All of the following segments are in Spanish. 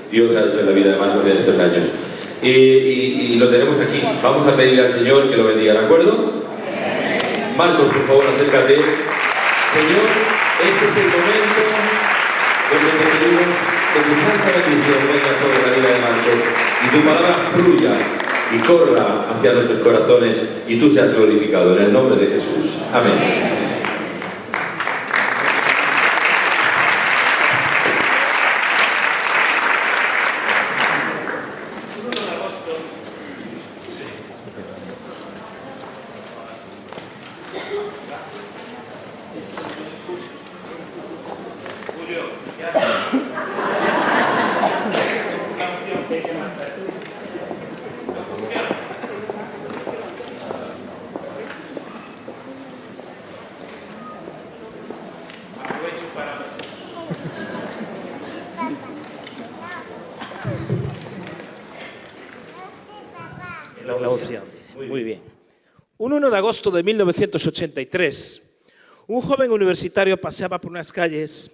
Dios ha hecho en la vida de Marcos en estos años. Y lo tenemos aquí. Vamos a pedirle al Señor que lo bendiga, ¿de acuerdo? Marcos, por favor, acércate. Señor, este es el momento donde te pedimos que tu santa bendición venga sobre la vida de Marcos y tu palabra fluya y corra hacia nuestros corazones y tú seas glorificado en el nombre de Jesús. Amén. La unción, dice. Muy bien. Un 1 de agosto de 1983, un joven universitario paseaba por unas calles,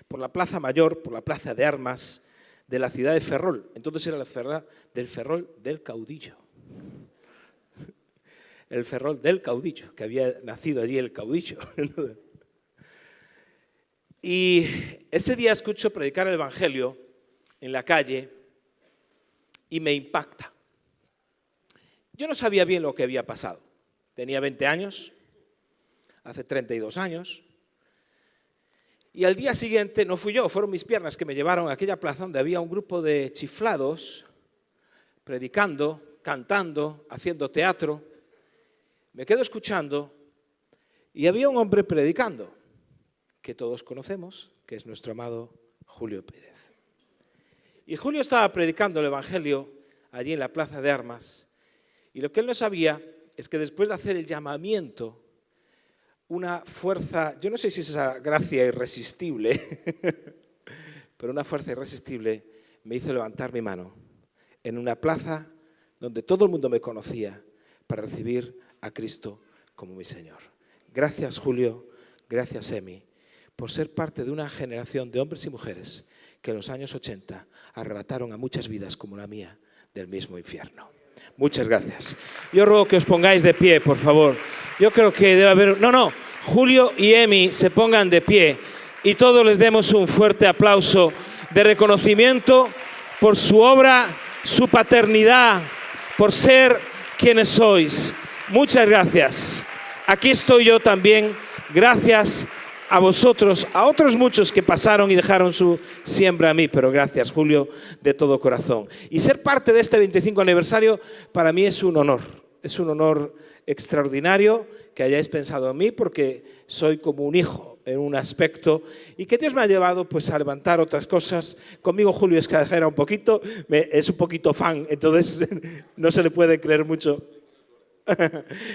por la Plaza Mayor, por la Plaza de Armas de la ciudad de Ferrol. Entonces era la ciudad del Ferrol del Caudillo. El Ferrol del Caudillo, que había nacido allí el caudillo. Y ese día escucho predicar el Evangelio en la calle y me impacta. Yo no sabía bien lo que había pasado. Tenía 20 años, hace 32 años, y al día siguiente no fui yo, fueron mis piernas que me llevaron a aquella plaza donde había un grupo de chiflados predicando, cantando, haciendo teatro. Me quedo escuchando y había un hombre predicando, que todos conocemos, que es nuestro amado Julio Pérez. Y Julio estaba predicando el Evangelio allí en la Plaza de Armas, y lo que él no sabía es que después de hacer el llamamiento, una fuerza, yo no sé si es esa gracia irresistible, pero una fuerza irresistible me hizo levantar mi mano en una plaza donde todo el mundo me conocía para recibir a Cristo como mi Señor. Gracias, Julio, gracias, Emi, por ser parte de una generación de hombres y mujeres que en los años 80 arrebataron a muchas vidas como la mía del mismo infierno. Muchas gracias. Yo ruego que os pongáis de pie, por favor. Yo creo que debe haber... No, Julio y Emi se pongan de pie y todos les demos un fuerte aplauso de reconocimiento por su obra, su paternidad, por ser quienes sois. Muchas gracias. Aquí estoy yo también, gracias a vosotros, a otros muchos que pasaron y dejaron su siembra a mí, pero gracias, Julio, de todo corazón. Y ser parte de este 25 aniversario para mí es un honor extraordinario que hayáis pensado en mí, porque soy como un hijo en un aspecto y que Dios me ha llevado pues a levantar otras cosas. Conmigo Julio exagera un poquito, es un poquito fan, entonces no se le puede creer mucho.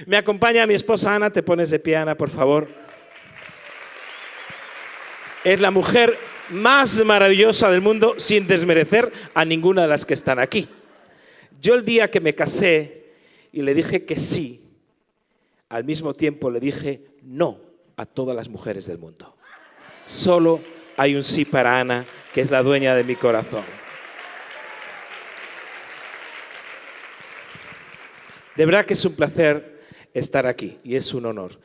Me acompaña mi esposa Ana, te pones de pie, Ana, por favor. Es la mujer más maravillosa del mundo, sin desmerecer a ninguna de las que están aquí. Yo el día que me casé y le dije que sí, al mismo tiempo le dije no a todas las mujeres del mundo. Solo hay un sí para Ana, que es la dueña de mi corazón. De verdad que es un placer estar aquí y es un honor.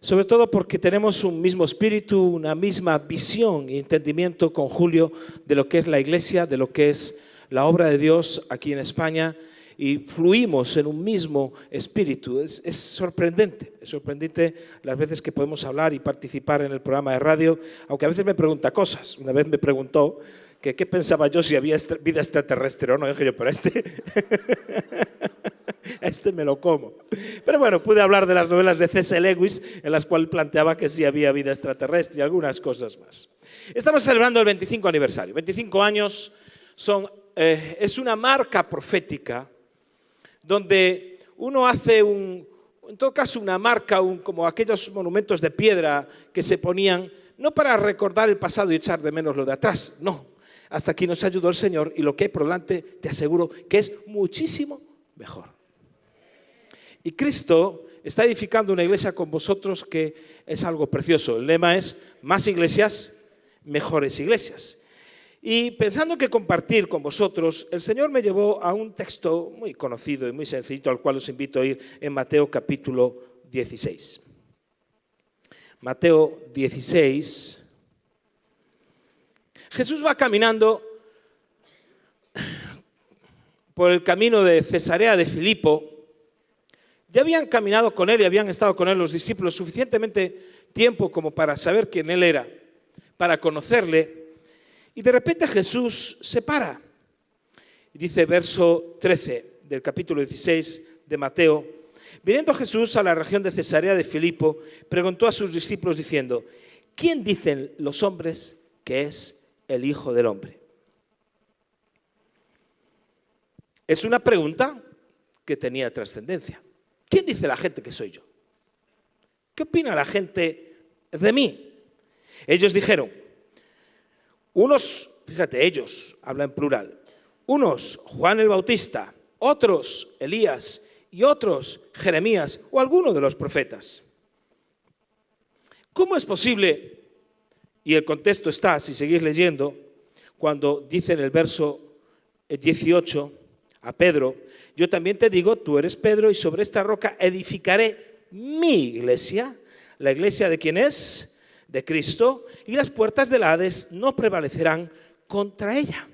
Sobre todo porque tenemos un mismo espíritu, una misma visión y entendimiento con Julio de lo que es la Iglesia, de lo que es la obra de Dios aquí en España, y fluimos en un mismo espíritu. Es sorprendente las veces que podemos hablar y participar en el programa de radio, aunque a veces me pregunta cosas. Una vez me preguntó que qué pensaba yo si había vida extraterrestre o no. Dije yo, pero este me lo como. Pero bueno, pude hablar de las novelas de C.S. Lewis, en las cuales planteaba que sí había vida extraterrestre y algunas cosas más. Estamos celebrando el 25 aniversario. 25 años es una marca profética donde uno hace en todo caso una marca, como aquellos monumentos de piedra que se ponían, no para recordar el pasado y echar de menos lo de atrás, no, Hasta aquí nos ayudó el Señor y lo que hay por delante te aseguro que es muchísimo mejor. Y Cristo está edificando una iglesia con vosotros que es algo precioso. El lema es más iglesias, mejores iglesias. Y pensando que compartir con vosotros, el Señor me llevó a un texto muy conocido y muy sencillito al cual os invito a ir en Mateo capítulo 16. Mateo 16. Jesús va caminando por el camino de Cesarea de Filipo. Ya habían caminado con él y habían estado con él los discípulos suficientemente tiempo como para saber quién él era, para conocerle. Y de repente Jesús se para. Y dice verso 13 del capítulo 16 de Mateo: viniendo Jesús a la región de Cesarea de Filipo, preguntó a sus discípulos diciendo: ¿quién dicen los hombres que es el Hijo del Hombre? Es una pregunta que tenía trascendencia. ¿Quién dice la gente que soy yo? ¿Qué opina la gente de mí? Ellos dijeron, unos, fíjate, ellos, habla en plural, unos Juan el Bautista, otros Elías y otros Jeremías o alguno de los profetas. ¿Cómo es posible? Y el contexto está, si seguís leyendo, cuando dice en el verso 18 a Pedro: yo también te digo, tú eres Pedro, y sobre esta roca edificaré mi iglesia. ¿La iglesia de quién es? De Cristo. Y las puertas del Hades no prevalecerán contra ella.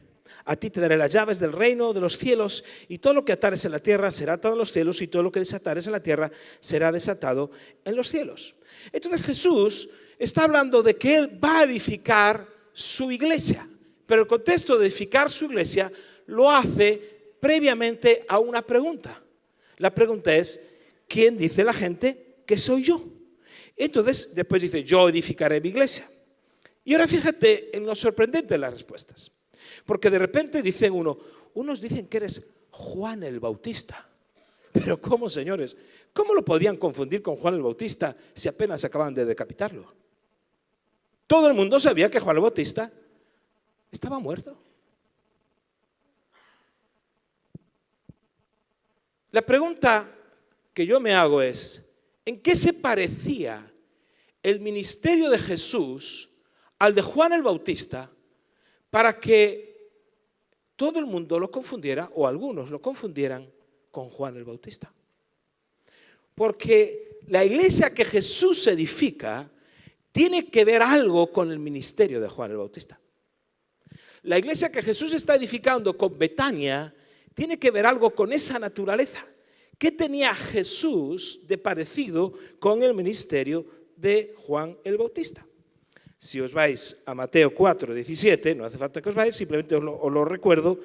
A ti te daré las llaves del reino de los cielos, y todo lo que atares en la tierra será atado en los cielos, y todo lo que desatares en la tierra será desatado en los cielos. Entonces Jesús está hablando de que Él va a edificar su iglesia, pero el contexto de edificar su iglesia lo hace previamente a una pregunta. La pregunta es: ¿quién dice la gente que soy yo? Entonces después dice: yo edificaré mi iglesia. Y ahora fíjate en lo sorprendente de las respuestas, porque de repente dicen unos dicen que eres Juan el Bautista. Pero ¿cómo, señores? ¿Cómo lo podían confundir con Juan el Bautista si apenas acaban de decapitarlo? Todo el mundo sabía que Juan el Bautista estaba muerto. La pregunta que yo me hago es: ¿en qué se parecía el ministerio de Jesús al de Juan el Bautista para que todo el mundo lo confundiera, o algunos lo confundieran, con Juan el Bautista? Porque la iglesia que Jesús edifica tiene que ver algo con el ministerio de Juan el Bautista. La iglesia que Jesús está edificando con Betania tiene que ver algo con esa naturaleza. ¿Qué tenía Jesús de parecido con el ministerio de Juan el Bautista? Si os vais a Mateo 4, 17, no hace falta que os vais, simplemente os lo recuerdo,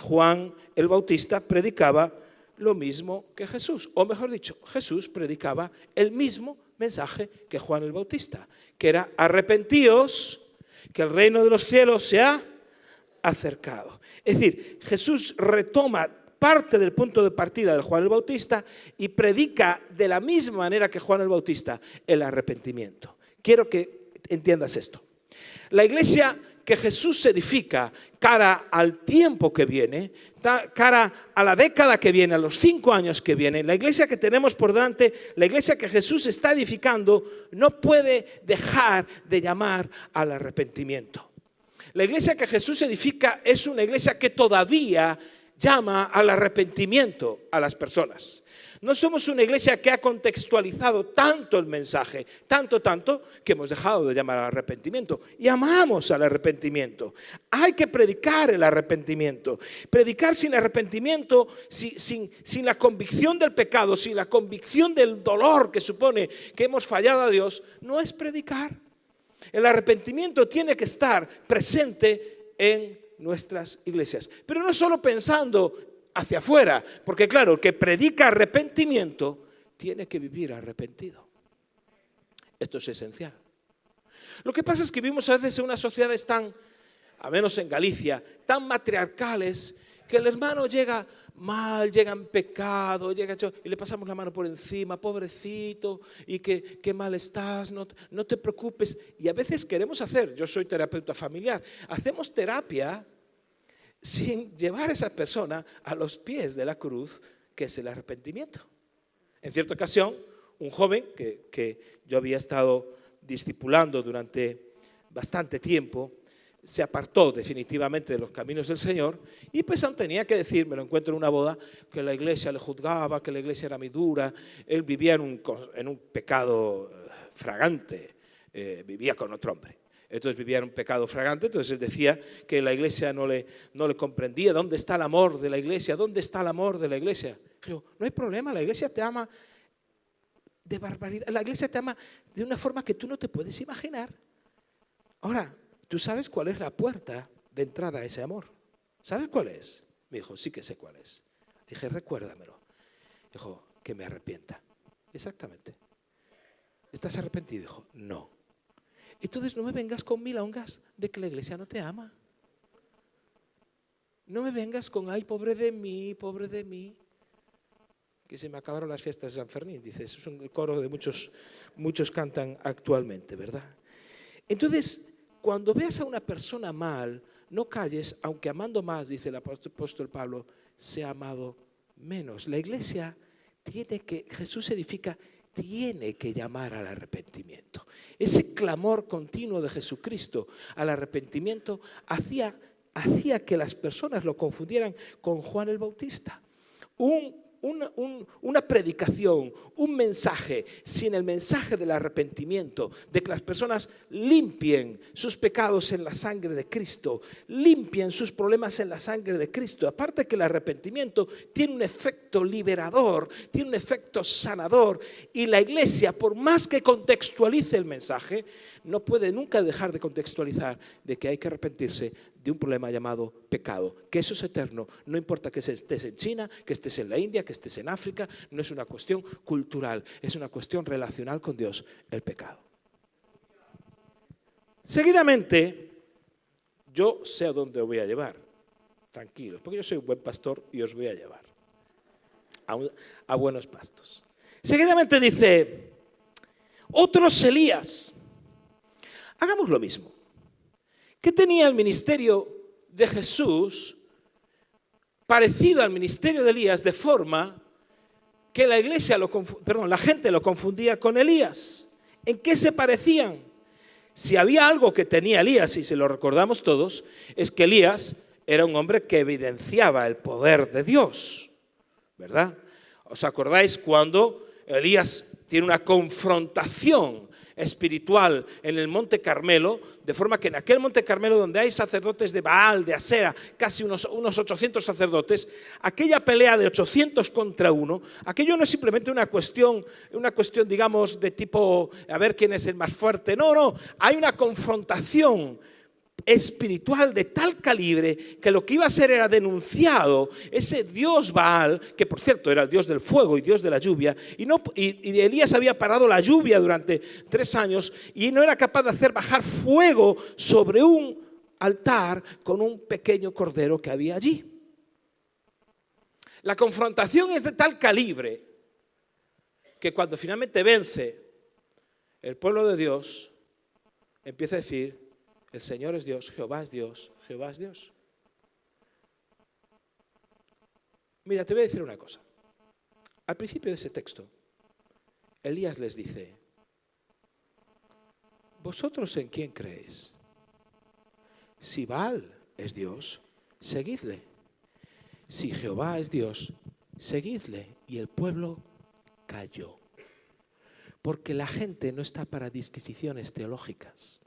Juan el Bautista predicaba lo mismo que Jesús, o mejor dicho, Jesús predicaba el mismo mensaje que Juan el Bautista, que era: arrepentíos, que el reino de los cielos se ha acercado. Es decir, Jesús retoma parte del punto de partida de Juan el Bautista y predica de la misma manera que Juan el Bautista el arrepentimiento. Quiero que entiendas esto. La iglesia que Jesús edifica cara al tiempo que viene, cara a la década que viene, a los 5 años que vienen, la iglesia que tenemos por delante, la iglesia que Jesús está edificando, no puede dejar de llamar al arrepentimiento. La iglesia que Jesús edifica es una iglesia que todavía llama al arrepentimiento a las personas. No somos una iglesia que ha contextualizado tanto el mensaje, tanto, que hemos dejado de llamar al arrepentimiento. Llamamos al arrepentimiento. Hay que predicar el arrepentimiento. Predicar sin arrepentimiento, sin la convicción del pecado, sin la convicción del dolor que supone que hemos fallado a Dios, no es predicar. El arrepentimiento tiene que estar presente en nuestras iglesias. Pero no solo pensando hacia afuera, porque claro, el que predica arrepentimiento tiene que vivir arrepentido. Esto es esencial. Lo que pasa es que vivimos a veces en unas sociedades tan, a menos en Galicia, tan matriarcales, que el hermano llega mal, llega en pecado, y le pasamos la mano por encima, pobrecito, y qué mal estás, no te preocupes. Y a veces queremos yo soy terapeuta familiar, hacemos terapia sin llevar a esa persona a los pies de la cruz, que es el arrepentimiento. En cierta ocasión, un joven que yo había estado discipulando durante bastante tiempo, se apartó definitivamente de los caminos del Señor y pues aún tenía que decir, me lo encuentro en una boda, que la iglesia le juzgaba, que la iglesia era muy dura, él vivía en un pecado fragante, vivía con otro hombre. Entonces vivía en un pecado fragante, entonces él decía que la iglesia no le comprendía. ¿Dónde está el amor de la iglesia? ¿Dónde está el amor de la iglesia? Yo, no hay problema, la iglesia te ama de barbaridad, la iglesia te ama de una forma que tú no te puedes imaginar. Ahora, ¿tú sabes cuál es la puerta de entrada a ese amor? ¿Sabes cuál es? Me dijo, sí que sé cuál es. Dije, recuérdamelo. Dijo, que me arrepienta. Exactamente. ¿Estás arrepentido? Dijo, no. Entonces no me vengas con milongas de que la iglesia no te ama. No me vengas con, ay, pobre de mí, que se me acabaron las fiestas de San Fermín. Dice, eso es un coro de muchos cantan actualmente, ¿verdad? Entonces, cuando veas a una persona mal, no calles, aunque amando más, dice el apóstol Pablo, se ha amado menos. La iglesia Jesús edifica, tiene que llamar al arrepentimiento. Ese clamor continuo de Jesucristo al arrepentimiento hacía que las personas lo confundieran con Juan el Bautista. Una predicación, un mensaje sin el mensaje del arrepentimiento, de que las personas limpien sus pecados en la sangre de Cristo, limpien sus problemas en la sangre de Cristo. Aparte que el arrepentimiento tiene un efecto liberador, tiene un efecto sanador, y la iglesia, por más que contextualice el mensaje, no puede nunca dejar de contextualizar de que hay que arrepentirse de un problema llamado pecado, que eso es eterno, no importa que estés en China, que estés en la India, que estés en África, no es una cuestión cultural, es una cuestión relacional con Dios, el pecado. Seguidamente, yo sé a dónde os voy a llevar, tranquilos, porque yo soy un buen pastor y os voy a llevar a buenos pastos. Seguidamente dice, otros Elías. Hagamos lo mismo. ¿Qué tenía el ministerio de Jesús parecido al ministerio de Elías, de forma que la gente lo confundía con Elías? ¿En qué se parecían? Si había algo que tenía Elías, y se lo recordamos todos, es que Elías era un hombre que evidenciaba el poder de Dios, ¿verdad? ¿Os acordáis cuando Elías tiene una confrontación espiritual en el Monte Carmelo, de forma que en aquel Monte Carmelo donde hay sacerdotes de Baal, de Asera, casi unos 800 sacerdotes, aquella pelea de 800 contra 1, aquello no es simplemente una cuestión digamos de tipo a ver quién es el más fuerte, no, hay una confrontación espiritual de tal calibre que lo que iba a ser era denunciado ese Dios Baal, que por cierto era el Dios del fuego y Dios de la lluvia, y Elías había parado la lluvia durante 3 años y no era capaz de hacer bajar fuego sobre un altar con un pequeño cordero que había allí. La confrontación es de tal calibre que cuando finalmente vence el pueblo de Dios, empieza a decir: el Señor es Dios, Jehová es Dios, Jehová es Dios. Mira, te voy a decir una cosa. Al principio de ese texto, Elías les dice: ¿vosotros en quién creéis? Si Baal es Dios, seguidle. Si Jehová es Dios, seguidle. Y el pueblo calló. Porque la gente no está para disquisiciones teológicas.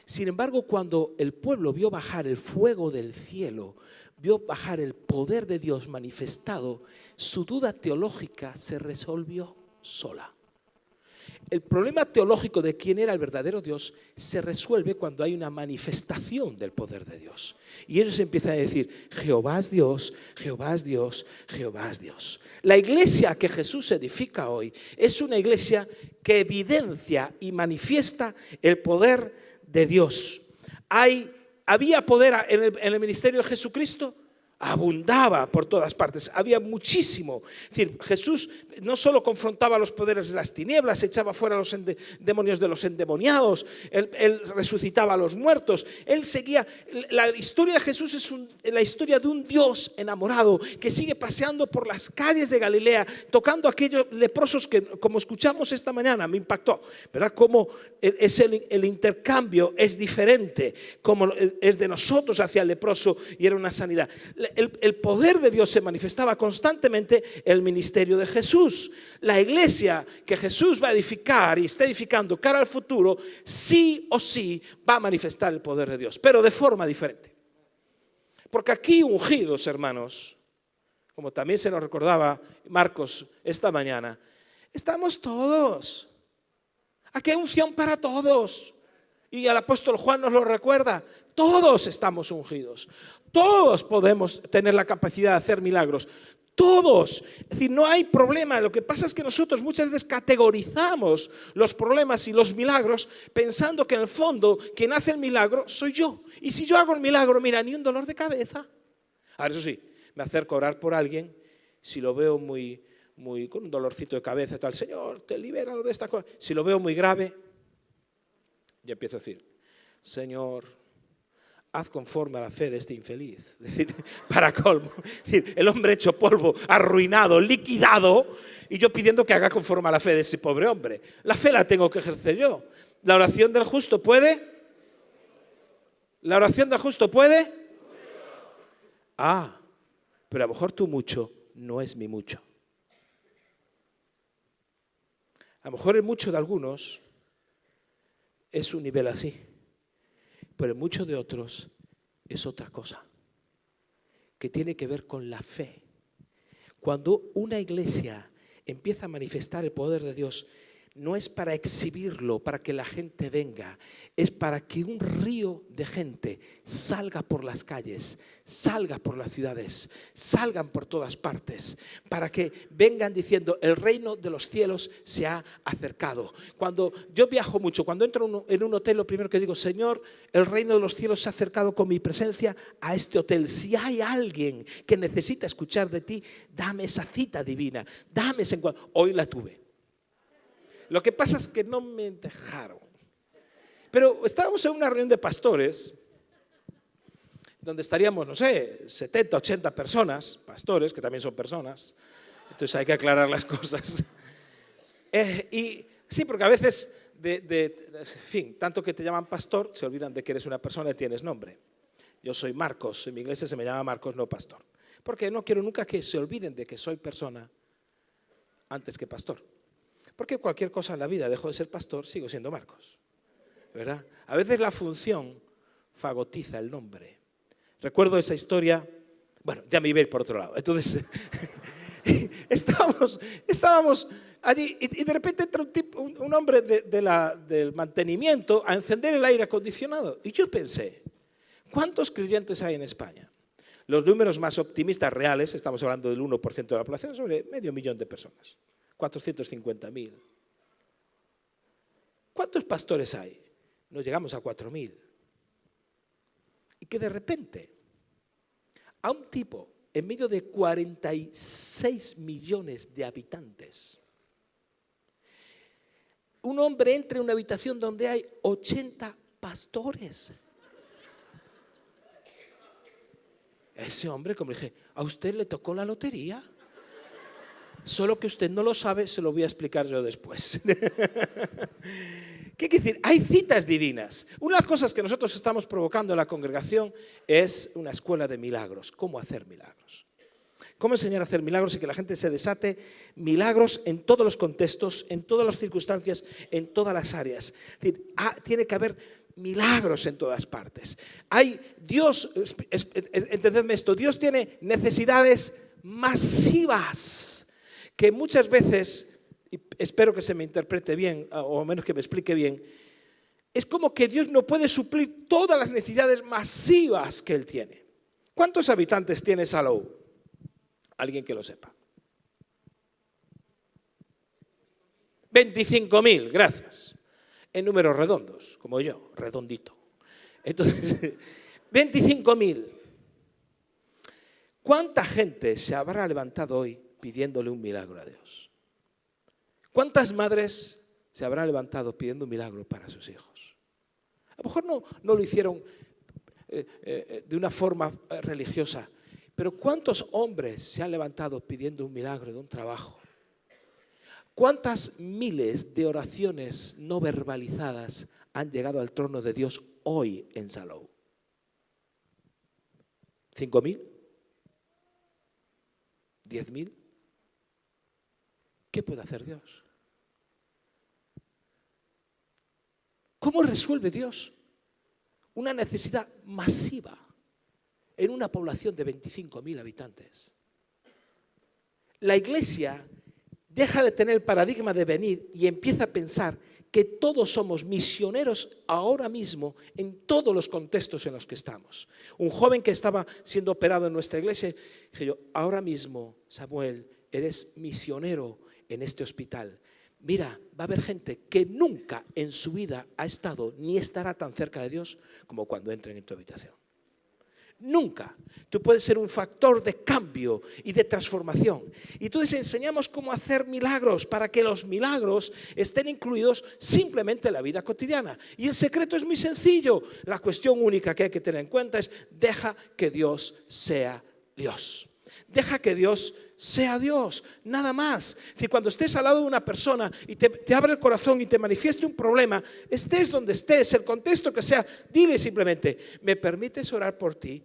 Sin embargo, cuando el pueblo vio bajar el fuego del cielo, vio bajar el poder de Dios manifestado, su duda teológica se resolvió sola. El problema teológico de quién era el verdadero Dios se resuelve cuando hay una manifestación del poder de Dios. Y ellos empiezan a decir: Jehová es Dios, Jehová es Dios, Jehová es Dios. La iglesia que Jesús edifica hoy es una iglesia que evidencia y manifiesta el poder de Dios. ¿Había poder en el ministerio de Jesucristo? abundaba por todas partes, había muchísimo. Es decir, Jesús no solo confrontaba los poderes de las tinieblas, echaba fuera los demonios de los endemoniados, él resucitaba a los muertos, él seguía. La historia de Jesús es la historia de un Dios enamorado que sigue paseando por las calles de Galilea, tocando a aquellos leprosos que, como escuchamos esta mañana, me impactó, ¿verdad? Cómo el intercambio es diferente, como es de nosotros hacia el leproso, y era una sanidad. El poder de Dios se manifestaba constantemente en el ministerio de Jesús. La iglesia que Jesús va a edificar y está edificando cara al futuro, sí o sí va a manifestar el poder de Dios, pero de forma diferente. Porque aquí ungidos, hermanos, como también se nos recordaba Marcos esta mañana, estamos todos. Aquí hay unción para todos. Y el apóstol Juan nos lo recuerda. Todos estamos ungidos. Todos podemos tener la capacidad de hacer milagros. Todos. Es decir, no hay problema. Lo que pasa es que nosotros muchas veces categorizamos los problemas y los milagros pensando que en el fondo quien hace el milagro soy yo. Y si yo hago el milagro, mira, ni un dolor de cabeza. Ahora, eso sí, me acerco a orar por alguien, si lo veo muy con un dolorcito de cabeza, tal, Señor, te libera de esta cosa. Si lo veo muy grave, yo empiezo a decir, Señor, haz conforme a la fe de este infeliz. Es decir, para colmo. Es decir, el hombre hecho polvo, arruinado, liquidado, y yo pidiendo que haga conforme a la fe de ese pobre hombre. La fe la tengo que ejercer yo. ¿La oración del justo puede? ¿La oración del justo puede? Ah, pero a lo mejor tu mucho no es mi mucho. A lo mejor el mucho de algunos es un nivel así, pero el mucho de otros es otra cosa, que tiene que ver con la fe. Cuando una iglesia empieza a manifestar el poder de Dios, no es para exhibirlo, para que la gente venga, es para que un río de gente salga por las calles, salga por las ciudades, salgan por todas partes, para que vengan diciendo, el reino de los cielos se ha acercado. Cuando yo viajo mucho, cuando entro en un hotel, lo primero que digo, Señor, el reino de los cielos se ha acercado con mi presencia a este hotel. Si hay alguien que necesita escuchar de ti, dame esa cita divina, dame ese encuentro. Hoy la tuve. Lo que pasa es que no me dejaron. Pero estábamos en una reunión de pastores, donde estaríamos, no sé, 70, 80 personas, pastores, que también son personas, entonces hay que aclarar las cosas. Y sí, porque a veces, en fin, tanto que te llaman pastor, se olvidan de que eres una persona y tienes nombre. Yo soy Marcos, en mi iglesia se me llama Marcos, no pastor. Porque no quiero nunca que se olviden de que soy persona antes que pastor. Porque cualquier cosa en la vida, dejo de ser pastor, sigo siendo Marcos, ¿verdad? A veces la función fagotiza el nombre. Recuerdo esa historia, bueno, ya me iba a ir por otro lado. Entonces, estábamos allí y de repente entra un hombre del mantenimiento a encender el aire acondicionado. Y yo pensé, ¿cuántos creyentes hay en España? Los números más optimistas reales, estamos hablando del 1% de la población, sobre 500.000 de personas. 450.000. ¿Cuántos pastores hay? No llegamos a 4.000. Y que de repente a un tipo en medio de 46 millones de habitantes, un hombre entre en una habitación donde hay 80 pastores. Ese hombre, como dije, ¿a usted le tocó la lotería? Solo que usted no lo sabe, se lo voy a explicar yo después. ¿Qué quiere decir? Hay citas divinas. Una de las cosas que nosotros estamos provocando en la congregación es una escuela de milagros. ¿Cómo hacer milagros? ¿Cómo enseñar a hacer milagros y que la gente se desate milagros en todos los contextos, en todas las circunstancias, en todas las áreas? Es decir, tiene que haber milagros en todas partes. Dios, entendedme esto, Dios tiene necesidades masivas que muchas veces, y espero que se me interprete bien, o al menos que me explique bien, es como que Dios no puede suplir todas las necesidades masivas que Él tiene. ¿Cuántos habitantes tiene Salou? Alguien que lo sepa. 25.000, gracias. En números redondos, como yo, redondito. Entonces, 25.000. ¿Cuánta gente se habrá levantado hoy pidiéndole un milagro a Dios? ¿Cuántas madres se habrán levantado pidiendo un milagro para sus hijos? A lo mejor no lo hicieron de una forma religiosa, pero ¿cuántos hombres se han levantado pidiendo un milagro de un trabajo? ¿Cuántas miles de oraciones no verbalizadas han llegado al trono de Dios hoy en Salou? ¿5.000? ¿10.000? ¿Qué puede hacer Dios? ¿Cómo resuelve Dios una necesidad masiva en una población de 25.000 habitantes? La Iglesia deja de tener el paradigma de venir y empieza a pensar que todos somos misioneros ahora mismo en todos los contextos en los que estamos. Un joven que estaba siendo operado en nuestra iglesia, dije yo, ahora mismo, Samuel, eres misionero en este hospital. Mira, va a haber gente que nunca en su vida ha estado ni estará tan cerca de Dios como cuando entren en tu habitación. Nunca. Tú puedes ser un factor de cambio y de transformación. Y entonces enseñamos cómo hacer milagros para que los milagros estén incluidos simplemente en la vida cotidiana. Y el secreto es muy sencillo. La cuestión única que hay que tener en cuenta es deja que Dios sea Dios. Deja que Dios sea Dios, nada más. Si cuando estés al lado de una persona y te abre el corazón y te manifieste un problema, estés donde estés, el contexto que sea, dile simplemente, ¿me permites orar por ti?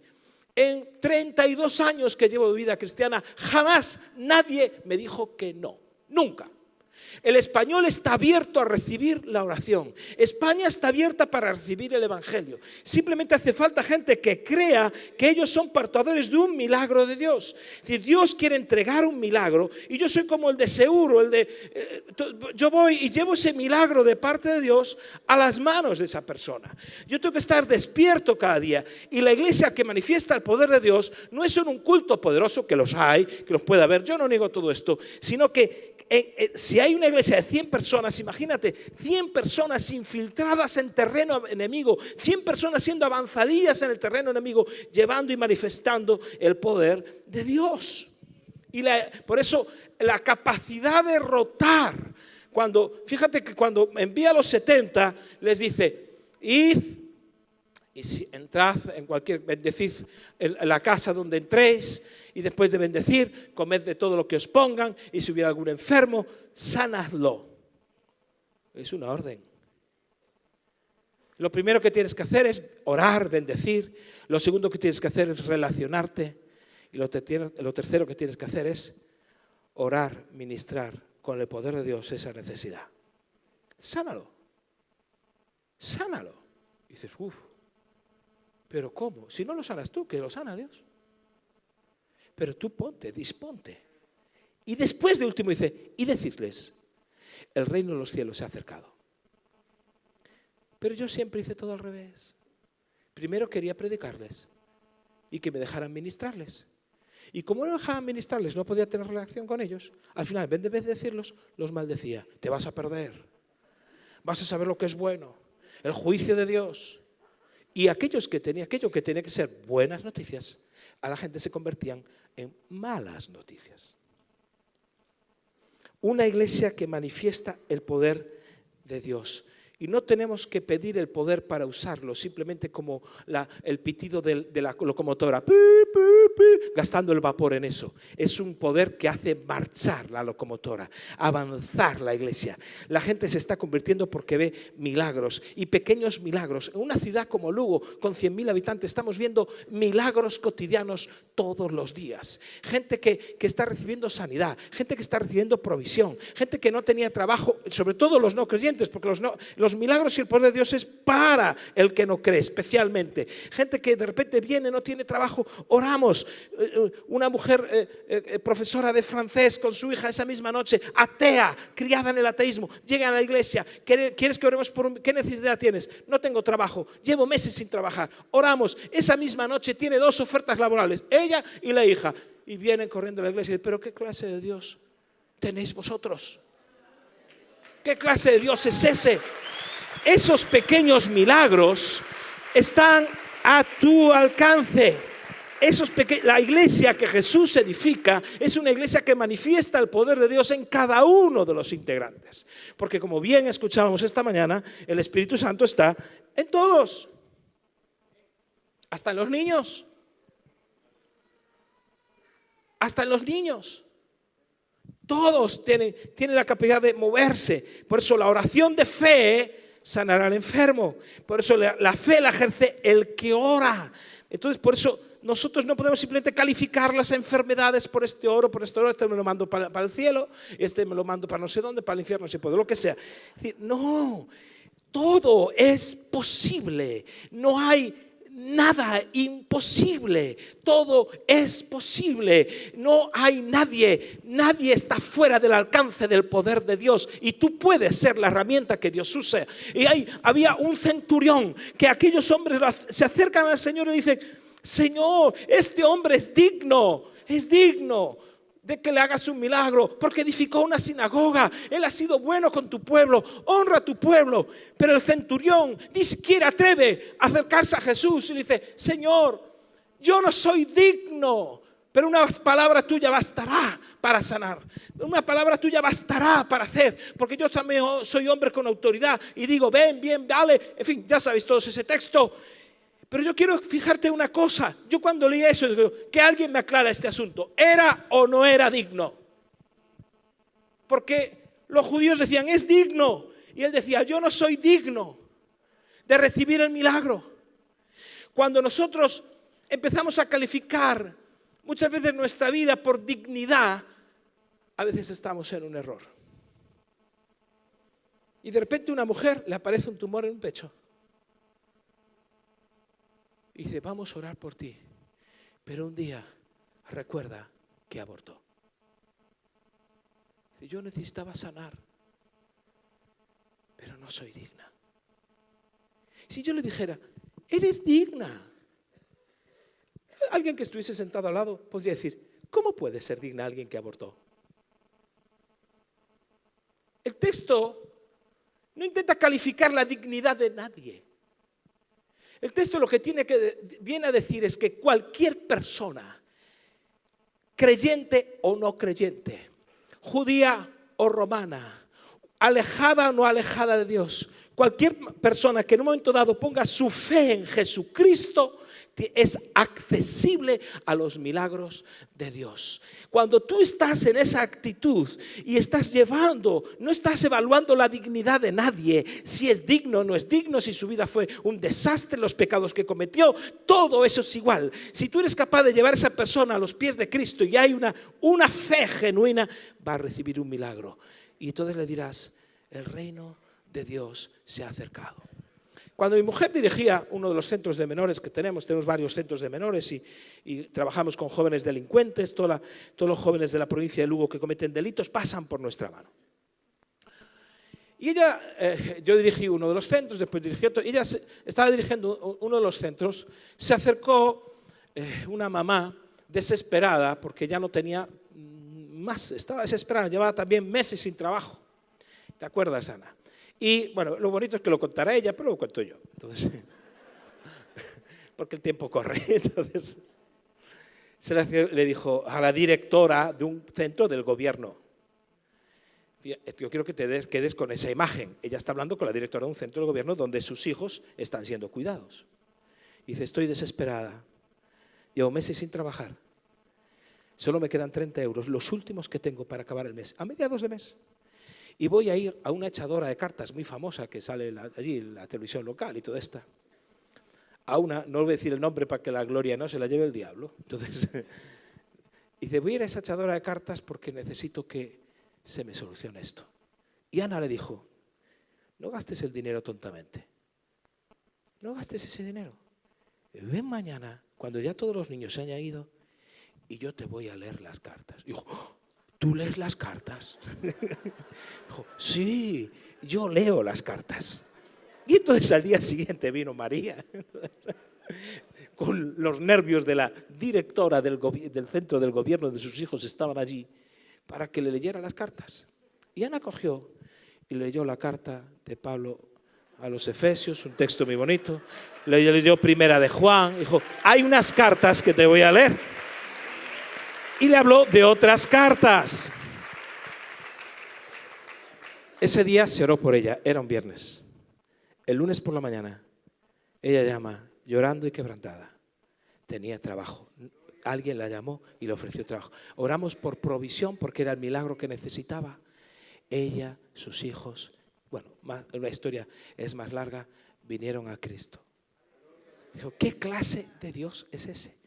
En 32 años que llevo de vida cristiana, jamás nadie me dijo que no, nunca. El español está abierto a recibir la oración. España está abierta para recibir el Evangelio. Simplemente hace falta gente que crea que ellos son portadores de un milagro de Dios. Si Dios quiere entregar un milagro, y yo soy como el de Seguro, yo voy y llevo ese milagro de parte de Dios a las manos de esa persona. Yo tengo que estar despierto cada día. Y la iglesia que manifiesta el poder de Dios no es solo un culto poderoso, que los hay, que los puede haber, yo no niego todo esto, sino que si hay una iglesia de 100 personas, imagínate, 100 personas infiltradas en terreno enemigo, 100 personas siendo avanzadillas en el terreno enemigo, llevando y manifestando el poder de Dios. Y por eso la capacidad de rotar, fíjate que cuando envía a los 70, les dice, id, y si entrad en bendecid en la casa donde entréis, y después de bendecir, comed de todo lo que os pongan, y si hubiera algún enfermo, sanadlo. Es una orden. Lo primero que tienes que hacer es orar, bendecir. Lo segundo que tienes que hacer es relacionarte. Y lo tercero que tienes que hacer es orar, ministrar con el poder de Dios esa necesidad. Sánalo. Sánalo. Y dices, ¿pero cómo? Si no lo sanas tú, que lo sana Dios. Pero tú disponte. Y después de último dice, y decidles, el reino de los cielos se ha acercado. Pero yo siempre hice todo al revés. Primero quería predicarles y que me dejaran ministrarles. Y como no dejaban ministrarles, no podía tener relación con ellos, al final, en vez de decirlos, los maldecía. Te vas a perder. Vas a saber lo que es bueno. El juicio de Dios. Y aquello que tenía que ser buenas noticias, a la gente se convertían en malas noticias. Una iglesia que manifiesta el poder de Dios. Y no tenemos que pedir el poder para usarlo, simplemente como el pitido de la locomotora, gastando el vapor en eso. Es un poder que hace marchar la locomotora, avanzar la iglesia. La gente se está convirtiendo porque ve milagros y pequeños milagros. En una ciudad como Lugo, con 100.000 habitantes, estamos viendo milagros cotidianos todos los días. Gente que está recibiendo sanidad, gente que está recibiendo provisión, gente que no tenía trabajo, sobre todo los no creyentes, porque los milagros y el poder de Dios es para el que no cree, especialmente. Gente que de repente viene, no tiene trabajo, oramos. Una mujer profesora de francés con su hija esa misma noche, atea, criada en el ateísmo, llega a la iglesia. ¿Quieres que oremos por qué necesidad tienes? No tengo trabajo, llevo meses sin trabajar. Oramos. Esa misma noche tiene 2 ofertas laborales, ella y la hija. Y vienen corriendo a la iglesia y dicen, ¿pero qué clase de Dios tenéis vosotros? ¿Qué clase de Dios es ese? Esos pequeños milagros están a tu alcance. La iglesia que Jesús edifica es una iglesia que manifiesta el poder de Dios en cada uno de los integrantes. Porque como bien escuchábamos esta mañana, el Espíritu Santo está en todos. Hasta en los niños. Hasta en los niños. Todos tienen la capacidad de moverse. Por eso la oración de fe sanará al enfermo. Por eso la fe la ejerce el que ora. Entonces, por eso nosotros no podemos simplemente calificar las enfermedades por este oro, este me lo mando para el cielo, este me lo mando para no sé dónde, para el infierno, no sé puede, lo que sea. Es decir, no, todo es posible, no hay nada imposible, todo es posible, no hay nadie está fuera del alcance del poder de Dios y tú puedes ser la herramienta que Dios use. Y había un centurión que aquellos hombres se acercan al Señor y le dicen: Señor, este hombre es digno de que le hagas un milagro, porque edificó una sinagoga, él ha sido bueno con tu pueblo, honra a tu pueblo. Pero el centurión ni siquiera atreve a acercarse a Jesús y le dice: Señor, yo no soy digno, pero una palabra tuya bastará para sanar, una palabra tuya bastará para hacer, porque yo también soy hombre con autoridad y digo: ven, bien, vale, en fin, ya sabéis todos ese texto. Pero yo quiero fijarte una cosa. Yo cuando leí eso, digo, que alguien me aclara este asunto. ¿Era o no era digno? Porque los judíos decían: es digno. Y él decía: yo no soy digno de recibir el milagro. Cuando nosotros empezamos a calificar muchas veces nuestra vida por dignidad, a veces estamos en un error. Y de repente a una mujer le aparece un tumor en un pecho. Y dice: vamos a orar por ti. Pero un día recuerda que abortó. Dice: yo necesitaba sanar, pero no soy digna. Si yo le dijera: eres digna, alguien que estuviese sentado al lado podría decir: ¿cómo puede ser digna alguien que abortó? El texto no intenta calificar la dignidad de nadie. El texto lo que viene a decir es que cualquier persona, creyente o no creyente, judía o romana, alejada o no alejada de Dios, cualquier persona que en un momento dado ponga su fe en Jesucristo, es accesible a los milagros de Dios. Cuando tú estás en esa actitud y no estás evaluando la dignidad de nadie, si es digno o no es digno, si su vida fue un desastre, los pecados que cometió, todo eso es igual. Si tú eres capaz de llevar a esa persona a los pies de Cristo y hay una fe genuina, va a recibir un milagro. Y entonces le dirás: el reino de Dios se ha acercado. Cuando mi mujer dirigía uno de los centros de menores que tenemos varios centros de menores y trabajamos con jóvenes delincuentes, todos los jóvenes de la provincia de Lugo que cometen delitos pasan por nuestra mano. Y ella, yo dirigí uno de los centros, después dirigí otro, ella estaba dirigiendo uno de los centros, se acercó una mamá desesperada porque ya no tenía más, estaba desesperada, llevaba también meses sin trabajo. ¿Te acuerdas, Ana? Y bueno, lo bonito es que lo contará ella, pero lo cuento yo. Entonces, porque el tiempo corre. Entonces, le dijo a la directora de un centro del gobierno: yo quiero que te quedes con esa imagen. Ella está hablando con la directora de un centro del gobierno donde sus hijos están siendo cuidados. Y dice: estoy desesperada. Llevo meses sin trabajar. Solo me quedan 30 euros, los últimos que tengo para acabar el mes, a mediados de mes. Y voy a ir a una echadora de cartas muy famosa que sale allí en la televisión local y todo esto. No voy a decir el nombre para que la gloria no se la lleve el diablo. Entonces, dice: voy a ir a esa echadora de cartas porque necesito que se me solucione esto. Y Ana le dijo: no gastes el dinero tontamente. No gastes ese dinero. Ven mañana, cuando ya todos los niños se hayan ido, y yo te voy a leer las cartas. Y dijo: ¿tú lees las cartas? Dijo: sí, yo leo las cartas. Y entonces al día siguiente vino María, con los nervios de la directora del centro del gobierno donde sus hijos estaban allí, para que le leyera las cartas. Y Ana cogió y leyó la carta de Pablo a los Efesios, un texto muy bonito. Le leyó Primera de Juan. Dijo, hay unas cartas que te voy a leer. Y le habló de otras cartas. Ese día se oró por ella, era un viernes. El lunes por la mañana, ella llama llorando y quebrantada. Tenía trabajo. Alguien la llamó y le ofreció trabajo. Oramos por provisión porque era el milagro que necesitaba. Ella, sus hijos, bueno, la historia es más larga, vinieron a Cristo. Dijo, ¿qué clase de Dios es ese?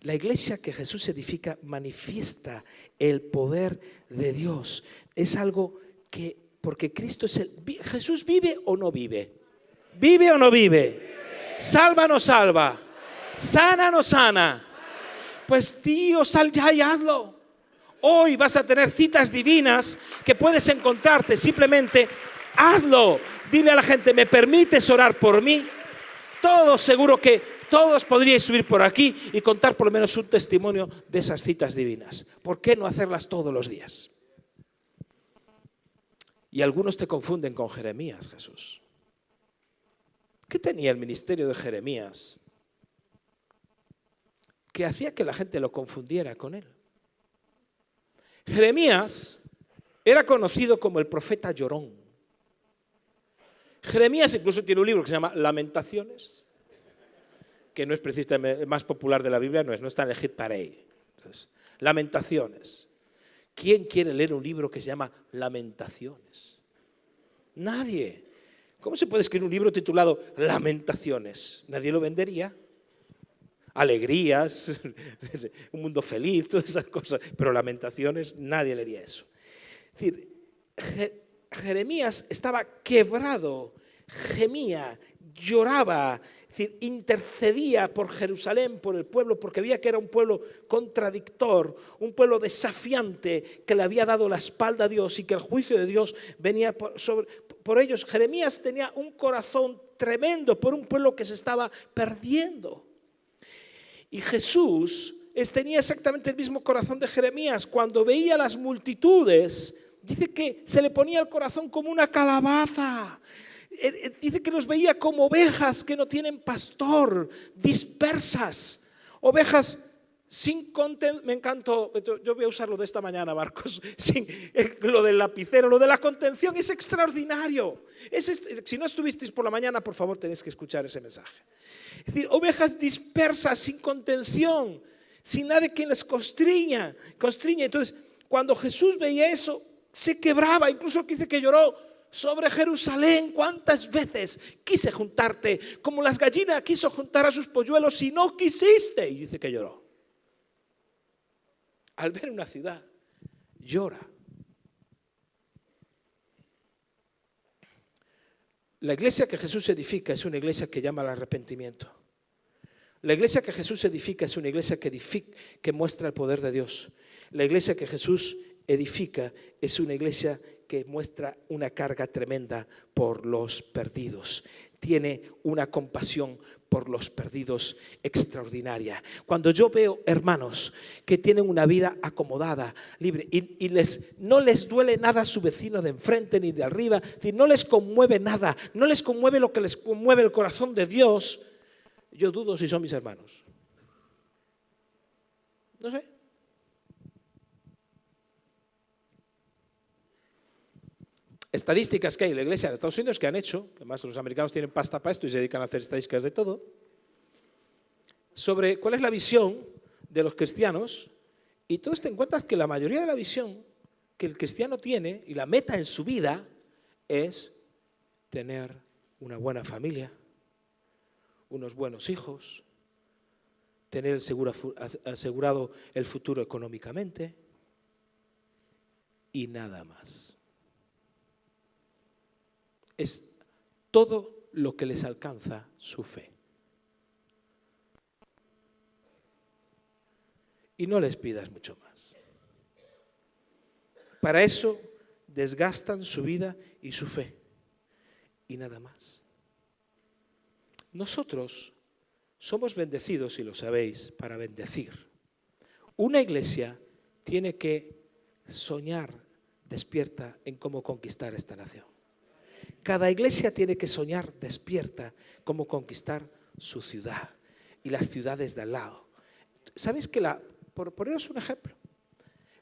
La iglesia que Jesús edifica manifiesta el poder de Dios. Es algo que, porque Cristo es ¿Jesús vive o no vive? ¿Vive o no vive? ¿Salva o no salva? ¿Sana o no sana? Pues tío, sal ya y hazlo. Hoy vas a tener citas divinas que puedes encontrarte. Simplemente hazlo. Dile a la gente, ¿me permites orar por mí? Todos, seguro que todos podríais subir por aquí y contar por lo menos un testimonio de esas citas divinas. ¿Por qué no hacerlas todos los días? Y algunos te confunden con Jeremías, Jesús. ¿Qué tenía el ministerio de Jeremías que hacía que la gente lo confundiera con él? Jeremías era conocido como el profeta llorón. Jeremías incluso tiene un libro que se llama Lamentaciones, que no es precisamente el más popular de la Biblia, no está en el hit parade. Entonces, Lamentaciones. ¿Quién quiere leer un libro que se llama Lamentaciones? Nadie. ¿Cómo se puede escribir un libro titulado Lamentaciones? Nadie lo vendería. Alegrías, un mundo feliz, todas esas cosas, pero Lamentaciones, nadie leería eso. Es decir, Jeremías estaba quebrado, gemía, lloraba, es decir, intercedía por Jerusalén, por el pueblo, porque veía que era un pueblo contradictor, un pueblo desafiante, que le había dado la espalda a Dios y que el juicio de Dios venía por ellos. Jeremías tenía un corazón tremendo por un pueblo que se estaba perdiendo. Y Jesús tenía exactamente el mismo corazón de Jeremías. Cuando veía las multitudes, dice que se le ponía el corazón como una calabaza. Dice que los veía como ovejas que no tienen pastor, dispersas, ovejas sin contención. Me encantó, yo voy a usarlo de esta mañana, Marcos, lo del lapicero, lo de la contención es extraordinario. Si no estuvisteis por la mañana, por favor tenéis que escuchar ese mensaje. Es decir, ovejas dispersas, sin contención, sin nadie que les constriña. Entonces, cuando Jesús veía eso, se quebraba, incluso dice que lloró sobre Jerusalén. ¿Cuántas veces quise juntarte como las gallinas quiso juntar a sus polluelos y no quisiste? Y dice que lloró. Al ver una ciudad, llora. La iglesia que Jesús edifica es una iglesia que llama al arrepentimiento. La iglesia que Jesús edifica es una iglesia que muestra el poder de Dios. La iglesia que Jesús edifica es una iglesia que muestra una carga tremenda por los perdidos. Tiene una compasión por los perdidos extraordinaria. Cuando yo veo hermanos que tienen una vida acomodada, libre, y no les duele nada a su vecino de enfrente ni de arriba, no les conmueve nada, no les conmueve lo que les conmueve el corazón de Dios, yo dudo si son mis hermanos. No sé. Estadísticas que hay en la iglesia de Estados Unidos que han hecho, además los americanos tienen pasta para esto y se dedican a hacer estadísticas de todo, sobre cuál es la visión de los cristianos, y todos te encuentras que la mayoría de la visión que el cristiano tiene y la meta en su vida es tener una buena familia, unos buenos hijos, tener asegurado el futuro económicamente y nada más. Es todo lo que les alcanza su fe. Y no les pidas mucho más. Para eso desgastan su vida y su fe. Y nada más. Nosotros somos bendecidos, y lo sabéis, para bendecir. Una iglesia tiene que soñar despierta en cómo conquistar esta nación. Cada iglesia tiene que soñar despierta cómo conquistar su ciudad y las ciudades de al lado. ¿Sabéis que por poneros un ejemplo,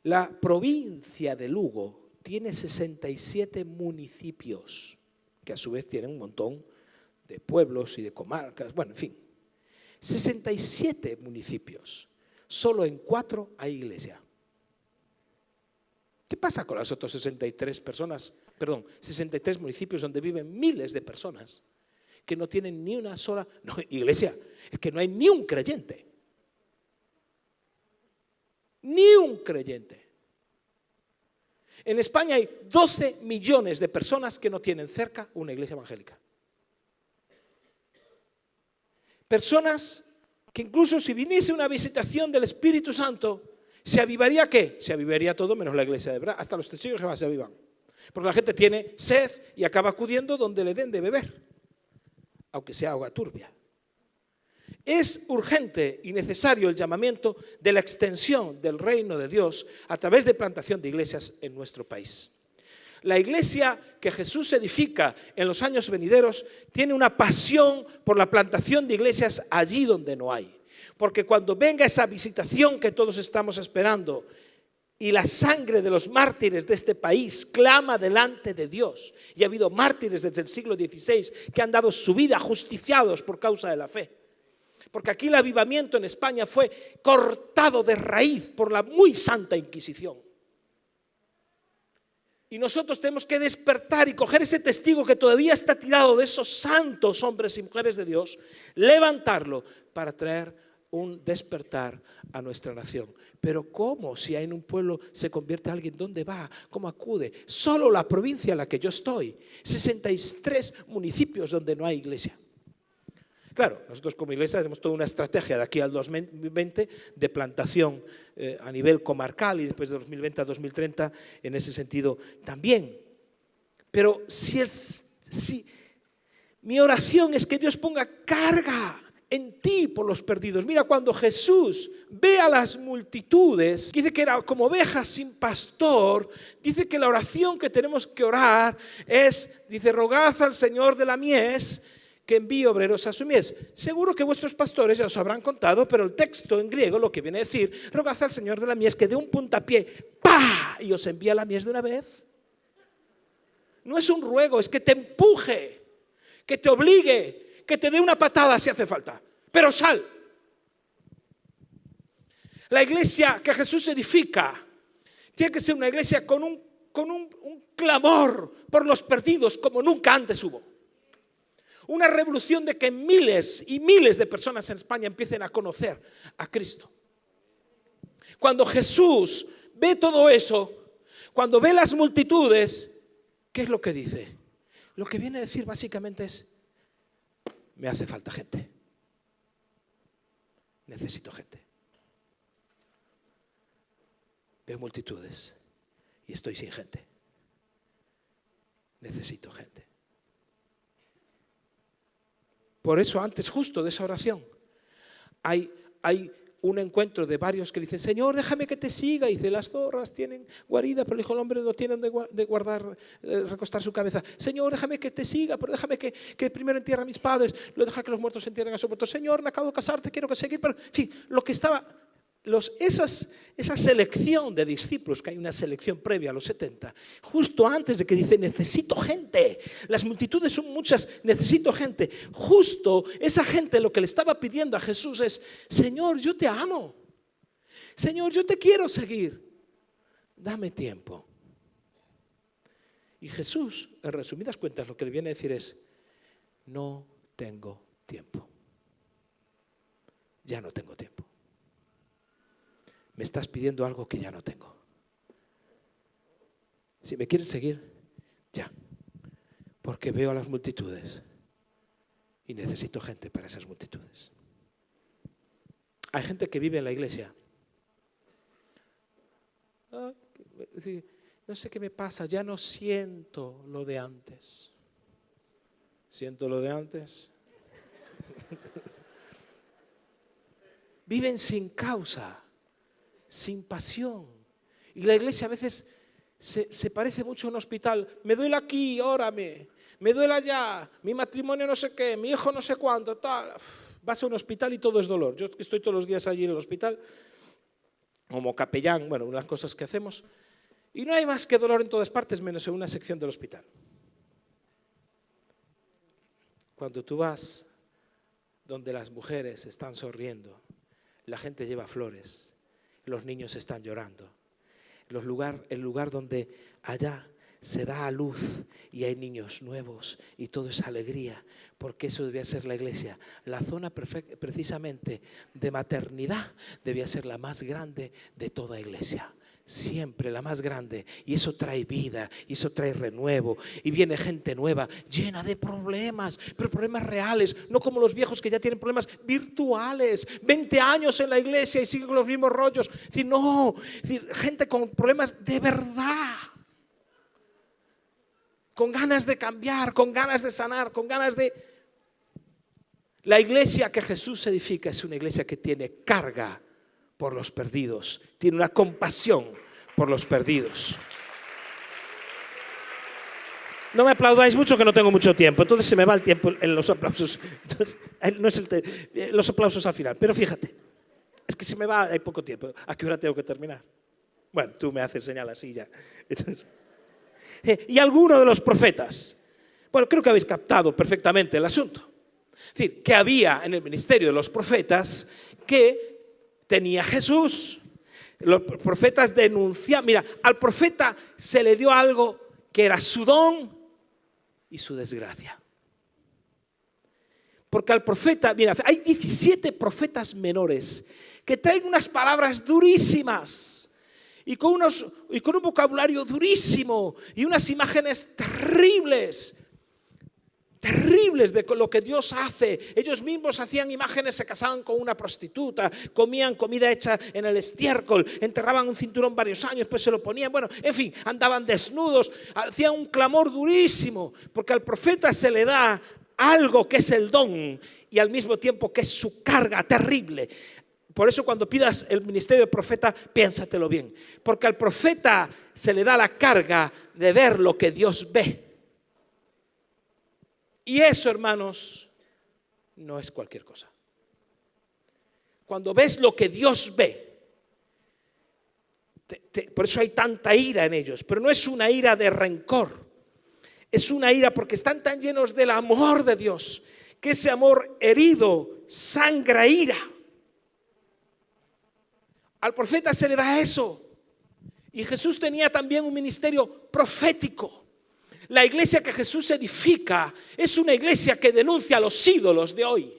la provincia de Lugo tiene 67 municipios, que a su vez tienen un montón de pueblos y de comarcas, bueno, en fin, 67 municipios, solo en 4 hay iglesia. ¿Qué pasa con las otras 63 municipios donde viven miles de personas que no tienen ni una sola iglesia? Es que no hay ni un creyente. Ni un creyente. En España hay 12 millones de personas que no tienen cerca una iglesia evangélica. Personas que incluso si viniese una visitación del Espíritu Santo, ¿se avivaría qué? Se avivaría todo menos la iglesia de verdad. Hasta los testigos de Jehová se avivan. Porque la gente tiene sed y acaba acudiendo donde le den de beber, aunque sea agua turbia. Es urgente y necesario el llamamiento de la extensión del reino de Dios a través de plantación de iglesias en nuestro país. La iglesia que Jesús edifica en los años venideros tiene una pasión por la plantación de iglesias allí donde no hay. Porque cuando venga esa visitación que todos estamos esperando y la sangre de los mártires de este país clama delante de Dios, y ha habido mártires desde el siglo XVI que han dado su vida justiciados por causa de la fe. Porque aquí el avivamiento en España fue cortado de raíz por la muy santa Inquisición. Y nosotros tenemos que despertar y coger ese testigo que todavía está tirado de esos santos hombres y mujeres de Dios, levantarlo para traer un despertar a nuestra nación. Pero ¿cómo? Si en un pueblo se convierte alguien, ¿dónde va? ¿Cómo acude? Solo la provincia en la que yo estoy, 63 municipios donde no hay iglesia. Claro, nosotros como iglesia tenemos toda una estrategia de aquí al 2020 de plantación a nivel comarcal y después de 2020 a 2030 en ese sentido también. Pero mi oración es que Dios ponga carga en ti por los perdidos. Mira, cuando Jesús ve a las multitudes, dice que era como ovejas sin pastor, dice que la oración que tenemos que orar es, dice, rogad al Señor de la mies que envíe obreros a su mies. Seguro que vuestros pastores ya os habrán contado, pero el texto en griego lo que viene a decir, rogad al Señor de la mies que dé un puntapié, ¡pah!, y os envía la mies de una vez. No es un ruego, es que te empuje, que te obligue, que te dé una patada si hace falta, pero sal. La iglesia que Jesús edifica tiene que ser una iglesia con un clamor por los perdidos como nunca antes hubo. Una revolución de que miles y miles de personas en España empiecen a conocer a Cristo. Cuando Jesús ve todo eso, cuando ve las multitudes, ¿qué es lo que dice? Lo que viene a decir básicamente es, me hace falta gente. Necesito gente. Veo multitudes y estoy sin gente. Necesito gente. Por eso antes justo de esa oración hay un encuentro de varios que dicen, Señor, déjame que te siga. Y dice, las zorras tienen guarida, pero el hijo del hombre no tienen de guardar, recostar su cabeza. Señor, déjame que te siga, pero déjame que primero entierre a mis padres, lo deja que los muertos entierren a sus muertos. Señor, me acabo de casar, te quiero que seguir. Pero, en fin, lo que estaba... esa selección de discípulos, que hay una selección previa a los 70, justo antes de que dice necesito gente, las multitudes son muchas, necesito gente, justo esa gente lo que le estaba pidiendo a Jesús es, Señor, yo te amo, Señor, yo te quiero seguir, dame tiempo. Y Jesús, en resumidas cuentas, lo que le viene a decir es, no tengo tiempo, ya no tengo tiempo. Me estás pidiendo algo que ya no tengo. Si me quieres seguir, ya. Porque veo a las multitudes y necesito gente para esas multitudes. Hay gente que vive en la iglesia. No sé qué me pasa, ya no siento lo de antes. ¿Siento lo de antes? Viven sin causa, sin pasión. Y la iglesia a veces se parece mucho a un hospital. Me duele aquí, órame. me duele allá, mi matrimonio no sé qué, mi hijo no sé cuánto, tal. Vas a un hospital y todo es dolor. Yo estoy todos los días allí en el hospital, como capellán, bueno, unas cosas que hacemos, y no hay más que dolor en todas partes, menos en una sección del hospital. Cuando tú vas donde las mujeres están sonriendo, la gente lleva flores, los niños están llorando, el lugar donde allá se da a luz y hay niños nuevos y todo es alegría, porque eso debía ser la iglesia. La zona precisamente de maternidad debía ser la más grande de toda iglesia. Siempre la más grande, y eso trae vida, y eso trae renuevo, y viene gente nueva, llena de problemas, pero problemas reales, no como los viejos que ya tienen problemas virtuales, 20 años en la iglesia y siguen con los mismos rollos. Es decir, no, gente con problemas de verdad, con ganas de cambiar, con ganas de sanar, con ganas de... La iglesia que Jesús edifica es una iglesia que tiene carga por los perdidos, tiene una compasión por los perdidos. No me aplaudáis mucho que no tengo mucho tiempo, entonces se me va el tiempo en los aplausos. Entonces, no es los aplausos al final, pero fíjate, es que se me va, hay poco tiempo. ¿A qué hora tengo que terminar? Bueno, tú me haces señal así ya. Entonces, y alguno de los profetas, bueno, creo que habéis captado perfectamente el asunto. Es decir, que había en el ministerio de los profetas que tenía Jesús. Los profetas denunciaban. Mira, al profeta se le dio algo que era su don y su desgracia. Porque al profeta, mira, hay 17 profetas menores que traen unas palabras durísimas y con un vocabulario durísimo y unas imágenes terribles de lo que Dios hace. Ellos mismos hacían imágenes, se casaban con una prostituta, comían comida hecha en el estiércol, enterraban un cinturón varios años, pues se lo ponían, bueno, en fin, andaban desnudos, hacían un clamor durísimo, porque al profeta se le da algo que es el don y al mismo tiempo que es su carga terrible. Por eso cuando pidas el ministerio de profeta, piénsatelo bien, porque al profeta se le da la carga de ver lo que Dios ve. Y eso, hermanos, no es cualquier cosa. Cuando ves lo que Dios ve, por eso hay tanta ira en ellos, pero no es una ira de rencor, es una ira porque están tan llenos del amor de Dios, que ese amor herido sangra ira. Al profeta se le da eso, y Jesús tenía también un ministerio profético. La iglesia que Jesús edifica es una iglesia que denuncia a los ídolos de hoy.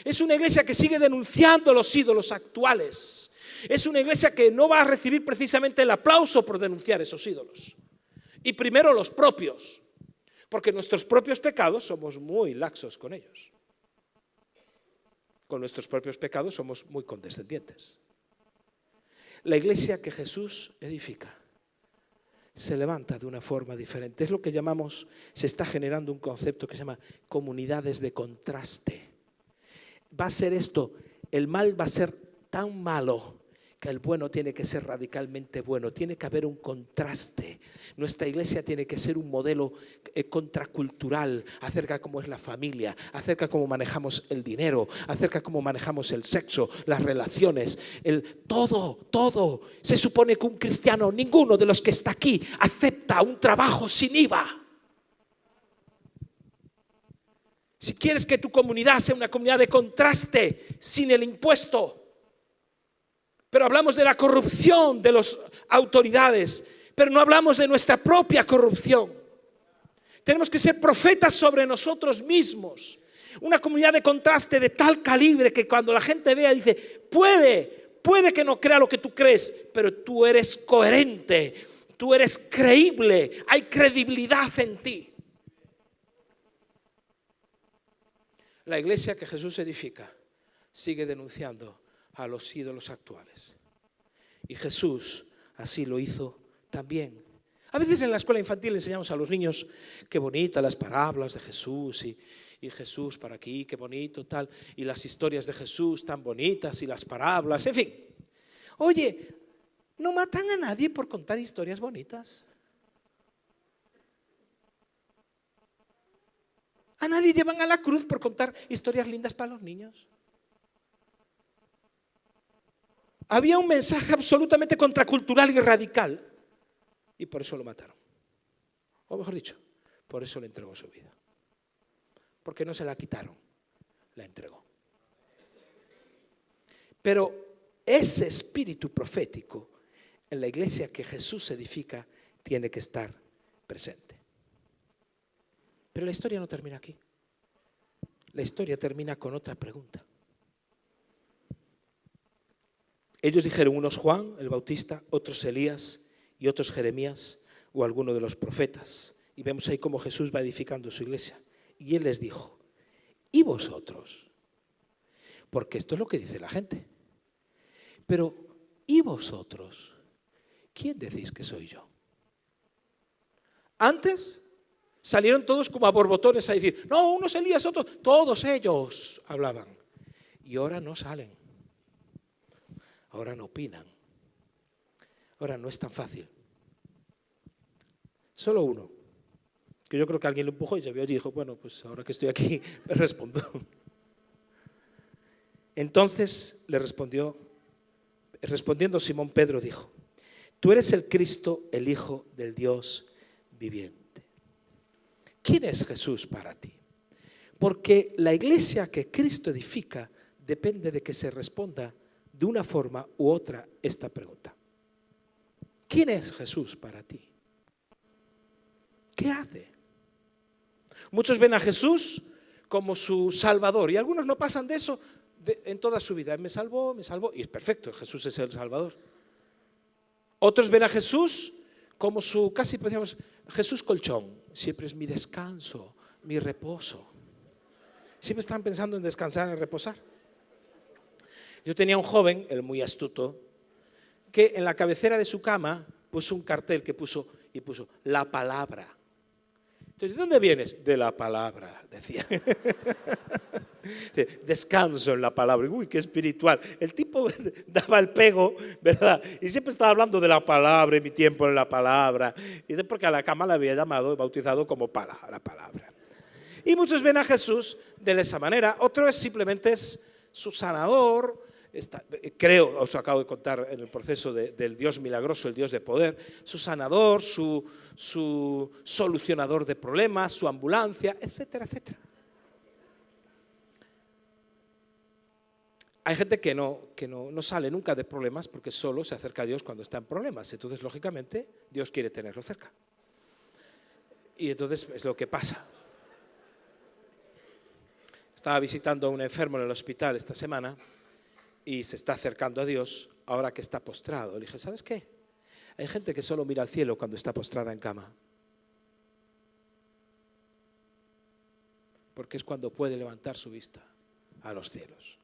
Es una iglesia que sigue denunciando los ídolos actuales. Es una iglesia que no va a recibir precisamente el aplauso por denunciar esos ídolos. Y primero los propios, porque nuestros propios pecados somos muy laxos con ellos. Con nuestros propios pecados somos muy condescendientes. La iglesia que Jesús edifica se levanta de una forma diferente. Es lo que llamamos, se está generando un concepto que se llama comunidades de contraste. Va a ser esto, el mal va a ser tan malo que el bueno tiene que ser radicalmente bueno. Tiene que haber un contraste. Nuestra iglesia tiene que ser un modelo contracultural acerca de cómo es la familia, acerca de cómo manejamos el dinero, acerca de cómo manejamos el sexo, las relaciones, todo. Se supone que un cristiano, ninguno de los que está aquí, acepta un trabajo sin IVA. Si quieres que tu comunidad sea una comunidad de contraste, sin el impuesto. Pero hablamos de la corrupción de las autoridades, pero no hablamos de nuestra propia corrupción. Tenemos que ser profetas sobre nosotros mismos. Una comunidad de contraste de tal calibre que cuando la gente vea dice, puede que no crea lo que tú crees, pero tú eres coherente, tú eres creíble, hay credibilidad en ti. La iglesia que Jesús edifica sigue denunciando a los ídolos actuales. Y Jesús así lo hizo también. A veces en la escuela infantil enseñamos a los niños qué bonitas las parábolas de Jesús y Jesús para aquí, qué bonito tal, y las historias de Jesús tan bonitas y las parábolas, en fin. Oye, no matan a nadie por contar historias bonitas. A nadie llevan a la cruz por contar historias lindas para los niños. Había un mensaje absolutamente contracultural y radical, y por eso lo mataron. O mejor dicho, por eso le entregó su vida. Porque no se la quitaron, la entregó. Pero ese espíritu profético en la iglesia que Jesús edifica tiene que estar presente. Pero la historia no termina aquí. La historia termina con otra pregunta. Ellos dijeron, unos Juan el Bautista, otros Elías y otros Jeremías o alguno de los profetas. Y vemos ahí cómo Jesús va edificando su iglesia. Y Él les dijo, ¿y vosotros? Porque esto es lo que dice la gente. Pero, ¿y vosotros? ¿Quién decís que soy yo? Antes salieron todos como a borbotones a decir, no, unos Elías, otros, todos ellos hablaban. Y ahora no salen. Ahora no opinan. Ahora no es tan fácil. Solo uno, que yo creo que alguien lo empujó y se vio y dijo, bueno, pues ahora que estoy aquí, me respondo. Entonces le respondiendo Simón Pedro dijo, tú eres el Cristo, el Hijo del Dios viviente. ¿Quién es Jesús para ti? Porque la iglesia que Cristo edifica depende de que se responda de una forma u otra esta pregunta. ¿Quién es Jesús para ti? ¿Qué hace? Muchos ven a Jesús como su Salvador y algunos no pasan de eso en toda su vida. Me salvó, y es perfecto, Jesús es el Salvador. Otros ven a Jesús como su, casi decíamos, Jesús colchón. Siempre es mi descanso, mi reposo. Siempre están pensando en descansar, en reposar. Yo tenía un joven, él muy astuto, que en la cabecera de su cama puso un cartel que puso la palabra. Entonces, ¿de dónde vienes? De la palabra, decía. Descanso en la palabra. Uy, qué espiritual. El tipo daba el pego, ¿verdad? Y siempre estaba hablando de la palabra y mi tiempo en la palabra. Y es porque a la cama la había llamado, bautizado como la palabra. Y muchos ven a Jesús de esa manera. Otro es simplemente su sanador. Creo, os acabo de contar en el proceso del Dios milagroso, el Dios de poder, su sanador, su solucionador de problemas, su ambulancia, etcétera, etcétera. Hay gente que no sale nunca de problemas porque solo se acerca a Dios cuando está en problemas. Entonces, lógicamente, Dios quiere tenerlo cerca. Y entonces es lo que pasa. Estaba visitando a un enfermo en el hospital esta semana y se está acercando a Dios ahora que está postrado. Le dije, ¿sabes qué? Hay gente que solo mira al cielo cuando está postrada en cama. Porque es cuando puede levantar su vista a los cielos.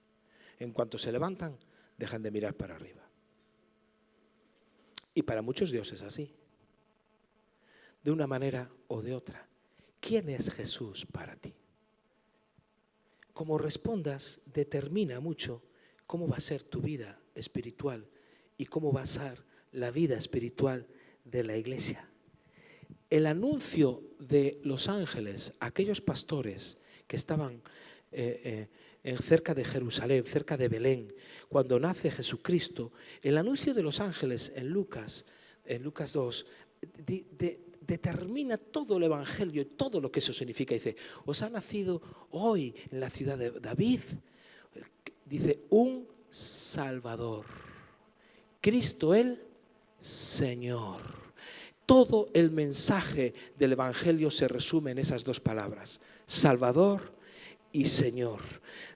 En cuanto se levantan, dejan de mirar para arriba. Y para muchos Dios es así. De una manera o de otra. ¿Quién es Jesús para ti? Como respondas, determina mucho cómo va a ser tu vida espiritual y cómo va a ser la vida espiritual de la iglesia. El anuncio de los ángeles, aquellos pastores que estaban cerca de Jerusalén, cerca de Belén, cuando nace Jesucristo, el anuncio de los ángeles en Lucas 2, determina todo el evangelio y todo lo que eso significa. Dice, os ha nacido hoy en la ciudad de David, dice, un Salvador, Cristo el Señor. Todo el mensaje del evangelio se resume en esas dos palabras, Salvador y Señor.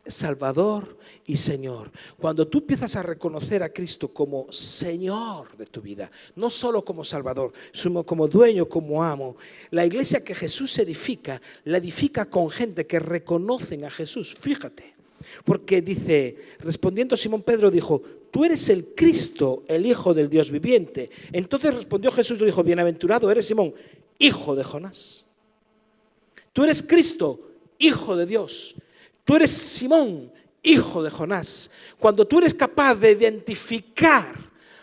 Salvador y Señor. Cuando tú empiezas a reconocer a Cristo como Señor de tu vida, no solo como Salvador, sino como dueño, como amo, la iglesia que Jesús edifica, la edifica con gente que reconocen a Jesús. Fíjate, porque dice, respondiendo Simón Pedro dijo, tú eres el Cristo, el Hijo del Dios viviente. Entonces respondió Jesús y le dijo, bienaventurado eres Simón, hijo de Jonás. Tú eres Cristo, Hijo de Dios. Tú eres Simón, hijo de Jonás. Cuando tú eres capaz de identificar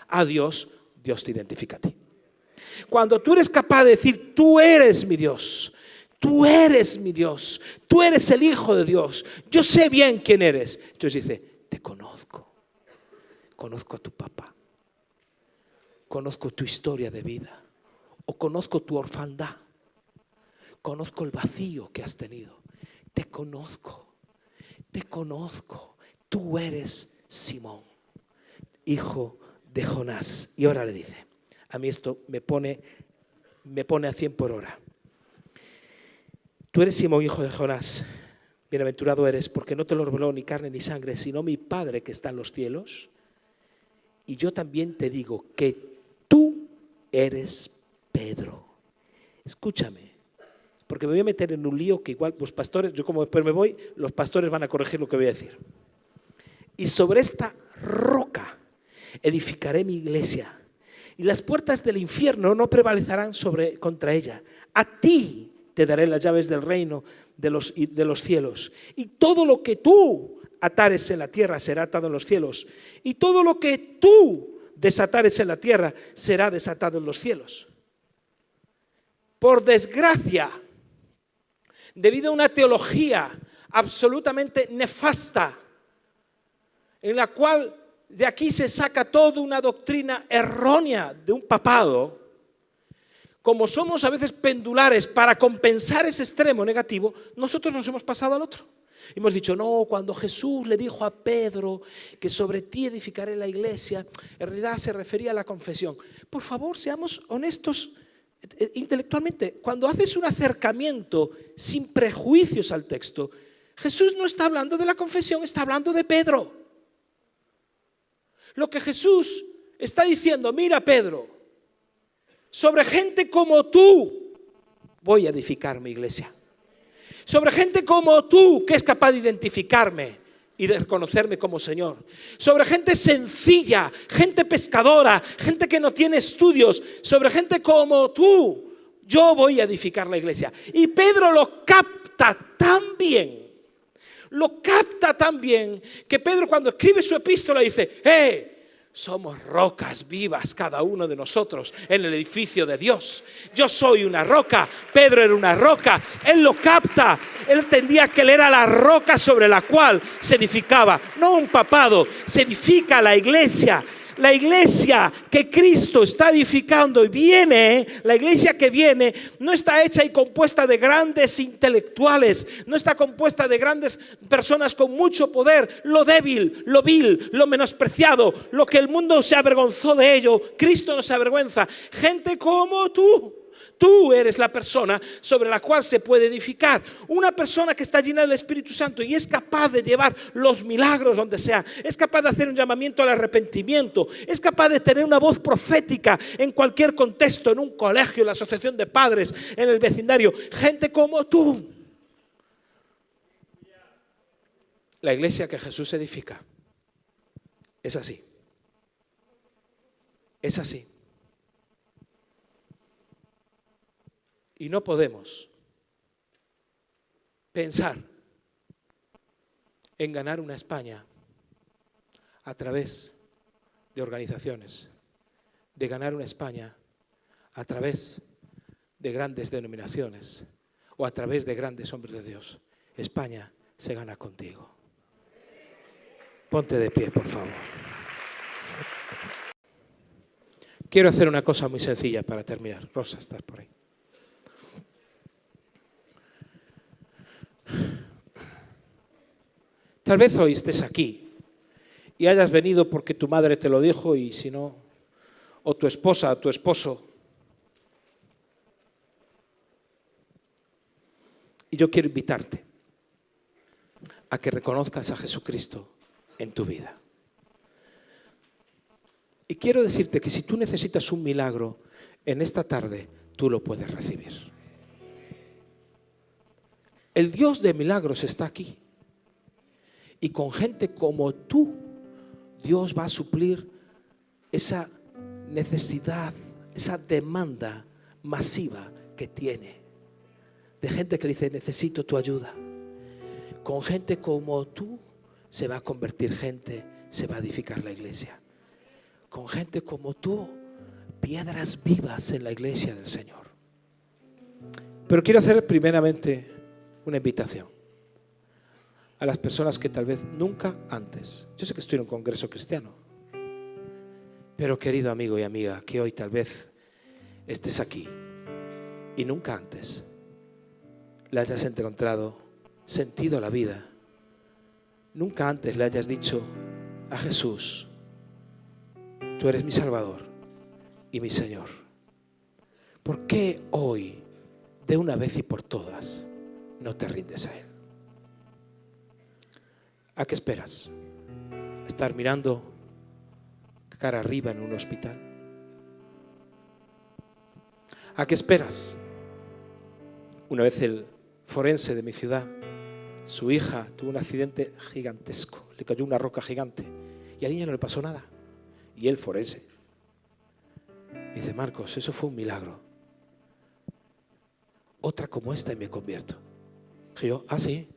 a Dios, Dios te identifica a ti. Cuando tú eres capaz de decir, tú eres mi Dios, Tú eres mi Dios, tú eres el Hijo de Dios, yo sé bien quién eres. Entonces dice, te conozco, conozco a tu papá, conozco tu historia de vida, o conozco tu orfandad, conozco el vacío que has tenido, te conozco, tú eres Simón, hijo de Jonás. Y ahora le dice, a mí esto me pone a 100 por hora. Tú eres Simón, hijo de Jonás, bienaventurado eres, porque no te lo reveló ni carne ni sangre, sino mi Padre que está en los cielos. Y yo también te digo que tú eres Pedro. Escúchame, porque me voy a meter en un lío que igual los pastores, yo como después me voy, los pastores van a corregir lo que voy a decir. Y sobre esta roca edificaré mi iglesia, y las puertas del infierno no prevalecerán contra ella. A ti te daré las llaves del reino de los cielos. Y todo lo que tú atares en la tierra será atado en los cielos. Y todo lo que tú desatares en la tierra será desatado en los cielos. Por desgracia, debido a una teología absolutamente nefasta, en la cual de aquí se saca toda una doctrina errónea de un papado, como somos a veces pendulares para compensar ese extremo negativo, nosotros nos hemos pasado al otro. Hemos dicho, no, cuando Jesús le dijo a Pedro que sobre ti edificaré la iglesia, en realidad se refería a la confesión. Por favor, seamos honestos intelectualmente. Cuando haces un acercamiento sin prejuicios al texto, Jesús no está hablando de la confesión, está hablando de Pedro. Lo que Jesús está diciendo, mira Pedro, sobre gente como tú voy a edificar mi iglesia. Sobre gente como tú que es capaz de identificarme y de reconocerme como Señor. Sobre gente sencilla, gente pescadora, gente que no tiene estudios. Sobre gente como tú, yo voy a edificar la iglesia. Y Pedro lo capta tan bien. Lo capta tan bien que Pedro cuando escribe su epístola dice, somos rocas vivas cada uno de nosotros en el edificio de Dios. Yo soy una roca, Pedro era una roca, él lo capta, él entendía que él era la roca sobre la cual se edificaba, no un papado, se edifica la iglesia. La iglesia que Cristo está edificando y viene, la iglesia que viene, no está hecha y compuesta de grandes intelectuales, no está compuesta de grandes personas con mucho poder, lo débil, lo vil, lo menospreciado, lo que el mundo se avergonzó de ello, Cristo no se avergüenza. Gente como tú. Tú eres la persona sobre la cual se puede edificar. Una persona que está llena del Espíritu Santo y es capaz de llevar los milagros donde sea. Es capaz de hacer un llamamiento al arrepentimiento. Es capaz de tener una voz profética en cualquier contexto, en un colegio, en la asociación de padres, en el vecindario. Gente como tú. La iglesia que Jesús edifica es así. Es así. Y no podemos pensar en ganar una España a través de organizaciones, de ganar una España a través de grandes denominaciones o a través de grandes hombres de Dios. España se gana contigo. Ponte de pie, por favor. Quiero hacer una cosa muy sencilla para terminar. Rosa, estás por ahí. Tal vez hoy estés aquí y hayas venido porque tu madre te lo dijo y si no, o tu esposa, o tu esposo. Y yo quiero invitarte a que reconozcas a Jesucristo en tu vida. Y quiero decirte que si tú necesitas un milagro en esta tarde, tú lo puedes recibir. El Dios de milagros está aquí. Y con gente como tú, Dios va a suplir esa necesidad, esa demanda masiva que tiene. De gente que dice, necesito tu ayuda. Con gente como tú se va a convertir gente, se va a edificar la iglesia. Con gente como tú, piedras vivas en la iglesia del Señor. Pero quiero hacer primeramente una invitación a las personas que tal vez nunca antes, yo sé que estoy en un congreso cristiano, pero querido amigo y amiga, que hoy tal vez estés aquí y nunca antes le hayas encontrado sentido a la vida, nunca antes le hayas dicho a Jesús: tú eres mi Salvador y mi Señor. ¿Por qué hoy, de una vez y por todas, no te rindes a Él? ¿A qué esperas? ¿Estar mirando cara arriba en un hospital? ¿A qué esperas? Una vez el forense de mi ciudad, su hija tuvo un accidente gigantesco, le cayó una roca gigante y a la niña no le pasó nada. Y el forense dice: Marcos, eso fue un milagro. Otra como esta y me convierto. Y yo: ¿ah, sí?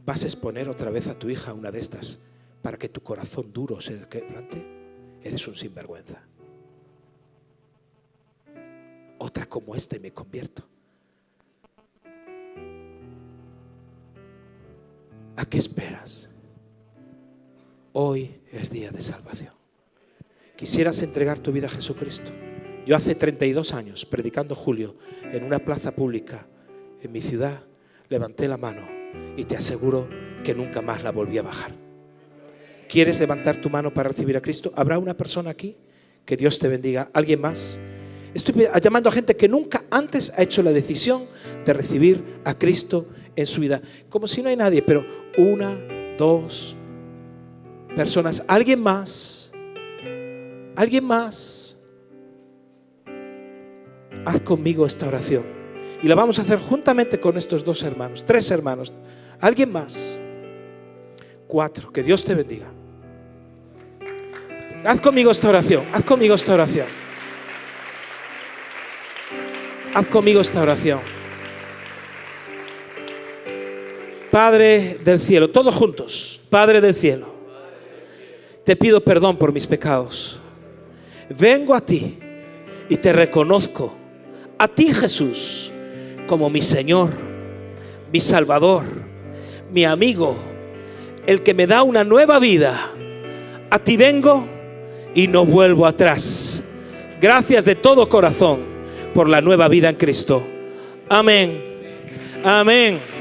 ¿Vas a exponer otra vez a tu hija a una de estas para que tu corazón duro se quebrante? Eres un sinvergüenza. Otra como esta y me convierto. ¿A qué esperas? Hoy es día de salvación. ¿Quisieras entregar tu vida a Jesucristo? Yo hace 32 años, predicando Julio en una plaza pública en mi ciudad, levanté la mano y te aseguro que nunca más la volví a bajar. ¿Quieres levantar tu mano para recibir a Cristo? ¿Habrá una persona aquí? Que Dios te bendiga. ¿Alguien más? Estoy llamando a gente que nunca antes ha hecho la decisión de recibir a Cristo en su vida. Como si no hay nadie, pero 1, 2 personas. ¿Alguien más? ¿Alguien más? Haz conmigo esta oración y la vamos a hacer juntamente con estos 2 hermanos, 3 hermanos. ¿Alguien más? 4. Que Dios te bendiga. Haz conmigo esta oración. Haz conmigo esta oración. Haz conmigo esta oración. Padre del cielo, todos juntos. Padre del cielo, te pido perdón por mis pecados. Vengo a ti y te reconozco a ti, Jesús, como mi Señor, mi Salvador, mi amigo, el que me da una nueva vida. A ti vengo y no vuelvo atrás. Gracias de todo corazón por la nueva vida en Cristo. Amén. Amén.